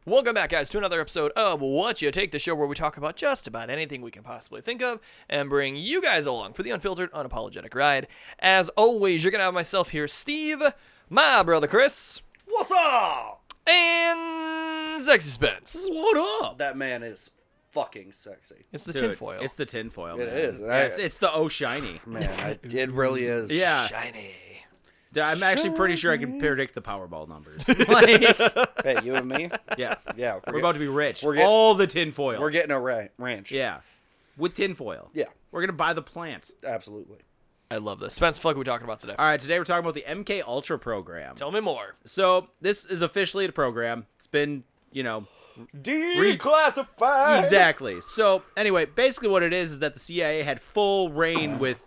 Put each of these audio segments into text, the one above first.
Welcome back, guys, to another episode of What You Take, the show where we talk about just about anything we can possibly think of and bring you guys along for the unfiltered, unapologetic ride. As always, you're going to have myself here, Steve, my brother Chris. What's up? And Sexy Spence. What up? That man is fucking sexy. It's the Dude, tinfoil. It's the tinfoil, It man. is. Yeah, it's the oh shiny. Man, it really is. Yeah. Shiny. Dude, I'm actually pretty sure I can predict the Powerball numbers. Like, Hey, you and me? yeah. Yeah. We're about to be rich. we're get- All the tinfoil. We're getting a ranch. Yeah. With tinfoil. Yeah, We're going to buy the plant. absolutely. I love this. Spence, what are we talking about today? All right, today we're talking about the MK Ultra program. Tell me more. So, this is officially a program. It's been, Declassified. exactly. So, anyway, basically what it is that the CIA had full reign with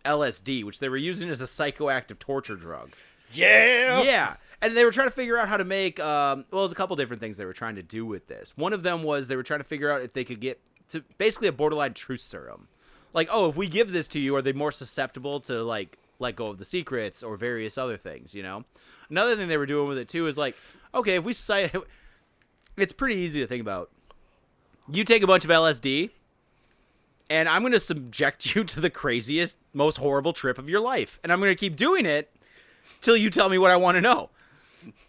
LSD, which they were using as a psychoactive torture drug. Yeah. Yeah. And they were trying to figure out how to make, there's a couple different things they were trying to do with this. One of them was they were trying to figure out if they could get to basically a borderline truth serum. Like, oh, if we give this to you, are they more susceptible to, like, let go of the secrets or various other things, you know? Another thing they were doing with it, too, is like, okay, if we it's pretty easy to think about. You take a bunch of LSD, and I'm going to subject you to the craziest, most horrible trip of your life. And I'm going to keep doing it till you tell me what I want to know.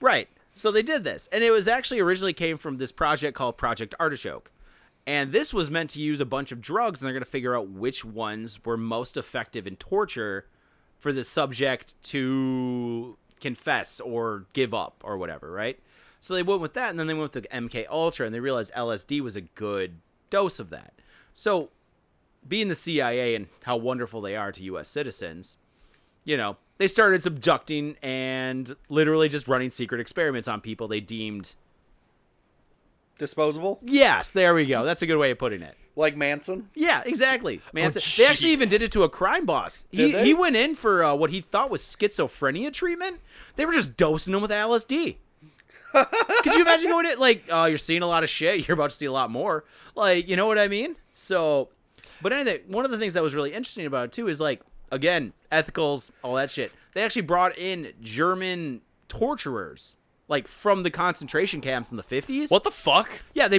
Right. So they did this. And it was actually originally came from this project called Project Artichoke. And this was meant to use a bunch of drugs, and they're going to figure out which ones were most effective in torture for the subject to confess or give up or whatever, right? So they went with that, and then they went with the MK Ultra, and they realized LSD was a good dose of that. So, being the CIA and how wonderful they are to U.S. citizens, they started subjecting and literally just running secret experiments on people they deemed... Disposable? Yes, there we go. That's a good way of putting it. Like Manson? Yeah, exactly. Manson. Oh, they actually jeez. even did it to a crime boss. Did they? He went in for what he thought was schizophrenia treatment. They were just dosing him with LSD. Could you imagine going in, like, you're seeing a lot of shit, you're about to see a lot more. Like, you know what I mean? So, but anyway, one of the things that was really interesting about it, too, is, like, again, ethicals, all that shit. They actually brought in German torturers, like, from the concentration camps in the 50s. What the fuck? Yeah, they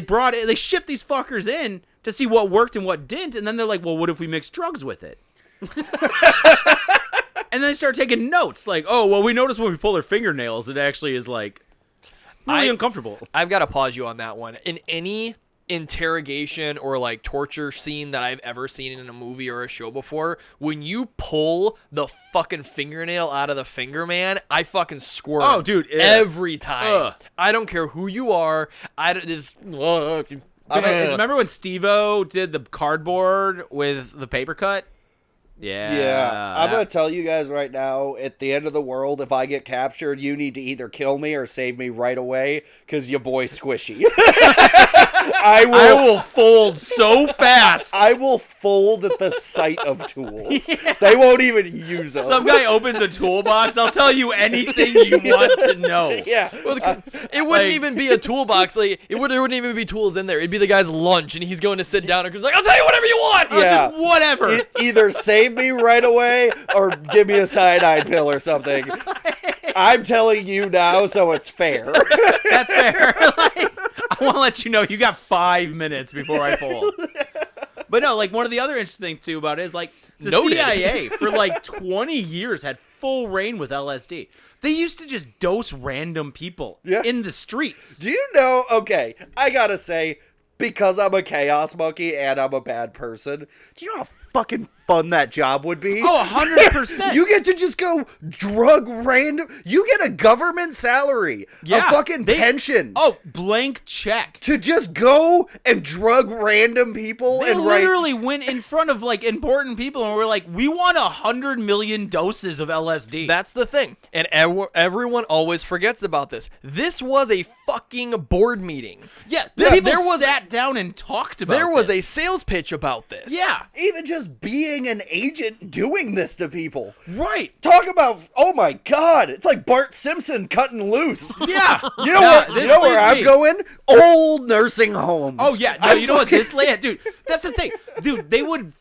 shipped these fuckers in to see what worked and what didn't, and then they're like, well, what if we mix drugs with it? And then they start taking notes, like, oh, well, we noticed when we pull their fingernails, it actually is, like, really uncomfortable. I've got to pause you on that one. In any interrogation or like torture scene that I've ever seen in a movie or a show before, when you pull the fucking fingernail out of the finger, man, I fucking squirm. Oh, dude, every time. Ugh. I don't care who you are. Remember when Steve-O did the cardboard with the paper cut? Yeah. I'm going to tell you guys right now, at the end of the world, if I get captured, you need to either kill me or save me right away, because your boy's squishy. I will fold so fast. I will fold at the sight of tools. Yeah. They won't even use them. Some guy opens a toolbox, I'll tell you anything you want to know. Yeah. It wouldn't even be a toolbox. Like there wouldn't even be tools in there. It'd be the guy's lunch, and he's going to sit down and he's like, "I'll tell you whatever you want." Yeah. Just whatever. Either save me right away or give me a cyanide pill or something. I'm telling you now, so it's fair. That's fair. I want to let you know you got 5 minutes before I fold. But no, like, one of the other interesting things, too, about it is, like, the CIA, for, like, 20 years had full reign with LSD. They used to just dose random people in the streets. Do you know, okay, I gotta say, because I'm a chaos monkey and I'm a bad person, do you know how fucking fun that job would be? Oh, 100%. You get to just go drug random. You get a government salary, a fucking pension. Oh, blank check. To just go and drug random people They and literally went in front of, like, important people and were like, we want 100 million doses of LSD. That's the thing. And everyone always forgets about this. This was a fucking board meeting. Yeah, people sat down and talked about There was this. a sales pitch about this. Yeah. Even just being an agent doing this to people. Right. Talk about, oh my God, it's like Bart Simpson cutting loose. Yeah. You know where I'm going? Old nursing homes. Oh, yeah. No, you know what this lady... Dude, that's the thing. Dude, they would...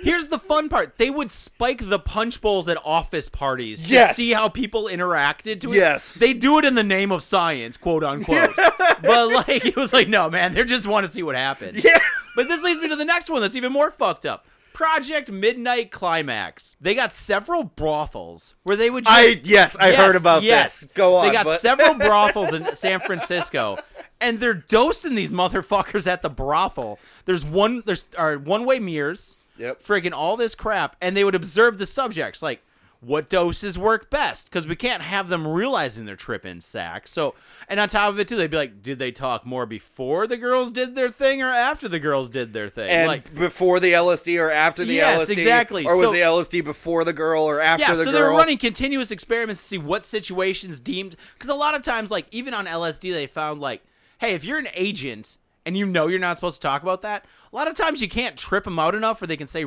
Here's the fun part. They would spike the punch bowls at office parties to Yes. see how people interacted to it. Yes. They do it in the name of science, quote unquote. But like it was like, no, man, they just want to see what happens. Yeah. But this leads me to the next one that's even more fucked up. Project Midnight Climax. They got several brothels where they would just... I heard about this. Go on. They got several brothels in San Francisco, and they're dosing these motherfuckers at the brothel. There's one-way mirrors, friggin' all this crap, and they would observe the subjects, like, what doses work best? Because we can't have them realizing they're tripping sack. So, and on top of it, too, they'd be like, did they talk more before the girls did their thing or after the girls did their thing? And like, before the LSD or after the LSD? Yes, exactly. Or was So- the LSD before the girl or after the girl? so they were running continuous experiments to see what situations deemed... Because a lot of times, like, even on LSD, they found, like, hey, if you're an agent and you know you're not supposed to talk about that, a lot of times you can't trip them out enough where they can say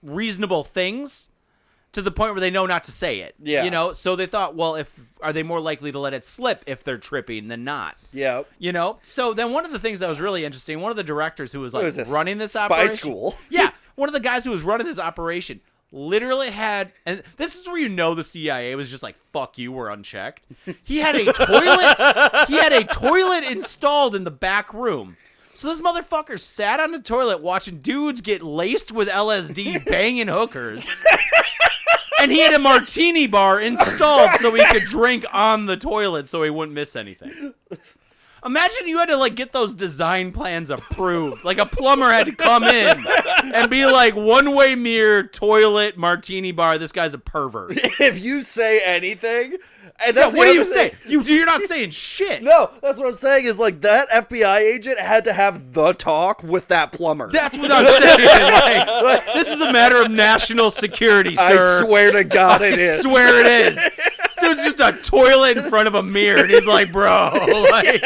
reasonable things to the point where they know not to say it. Yeah. You know? So they thought, well, are they more likely to let it slip if they're tripping than not? Yeah. You know? So then one of the things that was really interesting, one of the directors who was What like was this, running this spy operation. school? Yeah. One of the guys who was running this operation literally had, and this is where you know the CIA was just like, fuck you, we're unchecked. He had a toilet installed in the back room. So this motherfucker sat on the toilet watching dudes get laced with LSD banging hookers. And he had a martini bar installed so he could drink on the toilet so he wouldn't miss anything. Imagine you had to like get those design plans approved. Like a plumber had to come in and be like, one-way mirror, toilet, martini bar. This guy's a pervert. If you say anything... And Yeah, that's what the do you other say? thing. You're not saying shit. No, that's what I'm saying is like that FBI agent had to have the talk with that plumber. That's what I'm saying. Like, this is a matter of national security, sir. I swear to God it is. I swear it is. This dude's just a toilet in front of a mirror, and he's like, bro. Like,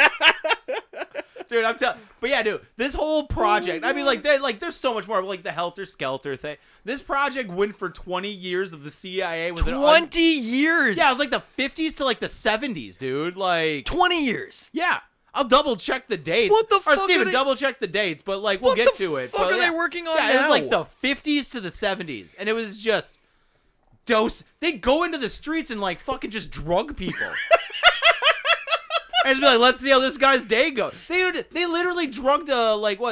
dude, I'm telling. But yeah, dude, this whole project. I mean, there's so much more. Like the Helter Skelter thing. This project went for 20 years of the CIA. With 20 years. Yeah, it was like the 50s to like the 70s, dude. Like 20 years. yeah. I'll double check the dates. What the Or fuck Steven, are they- double check the dates, but like we'll What get the to it. fuck But, are yeah. they working on Yeah, it was now? like the 50s to the 70s, and it was just they'd go into the streets and like fucking just drug people. And just be like, let's see how this guy's day goes. They literally drugged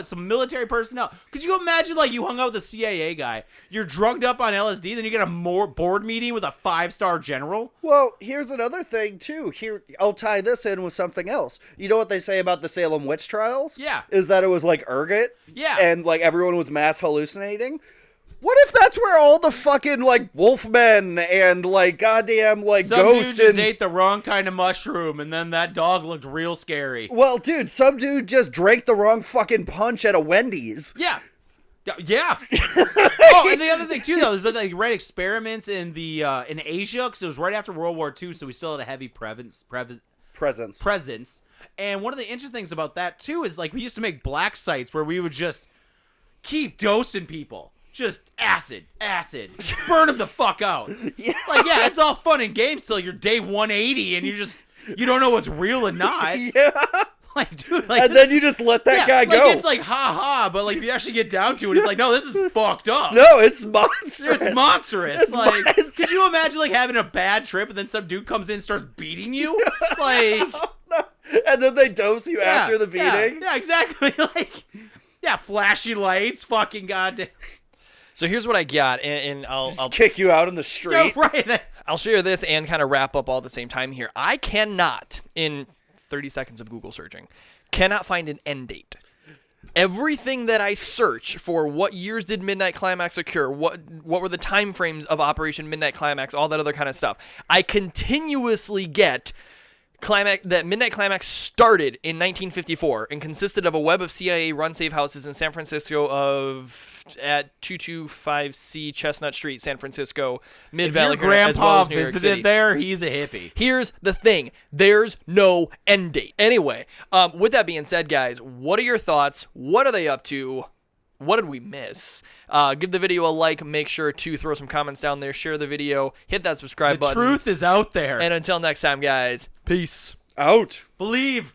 some military personnel. Could you imagine like you hung out with a CIA guy, you're drugged up on LSD, then you get a board meeting with a 5-star general? Well, here's another thing too. Here, I'll tie this in with something else. You know what they say about the Salem witch trials? Yeah. Is that it was like ergot? Yeah. And like everyone was mass hallucinating? What if that's where all the fucking like wolfmen and like goddamn like Some ghost dude just and ate the wrong kind of mushroom, and then that dog looked real scary. well, dude, some dude just drank the wrong fucking punch at a Wendy's. Yeah. Yeah. Oh, and the other thing too, though, is that they ran experiments in Asia because it was right after World War II, so we still had a heavy presence. And one of the interesting things about that too is like we used to make black sites where we would just keep dosing people. Just acid, burn them the fuck out. Yeah. Like, yeah, it's all fun and games till you're day 180 and you don't know what's real and not. Yeah. Like, dude, like, And then you just let that guy go. Like, it's like, ha, but like, if you actually get down to it, it's like, no, this is fucked up. No, it's monstrous. It's monstrous. It's Like, monstrous. could you imagine like having a bad trip and then some dude comes in and starts beating you? Like, And then they dose you after the beating. Yeah, exactly. Like, yeah, flashy lights, fucking goddamn. So here's what I got, and I'll Kick you out in the street. No, right. I'll share this and kind of wrap up all at the same time here. I cannot, in 30 seconds of Google searching, cannot find an end date. Everything that I search for, what years did Midnight Climax occur, what were the time frames of Operation Midnight Climax, all that other kind of stuff, I continuously get that Midnight Climax started in 1954 and consisted of a web of CIA-run safe houses in San Francisco at 225C Chestnut Street, San Francisco, Mid-Valley, If your as well grandpa as New York visited City. there, he's a hippie. Here's the thing. There's no end date. Anyway, with that being said, guys, what are your thoughts? What are they up to? What did we miss? Give the video a like. Make sure to throw some comments down there. Share the video. Hit that subscribe The button. truth is out there. And until next time, guys, peace. Out. Believe.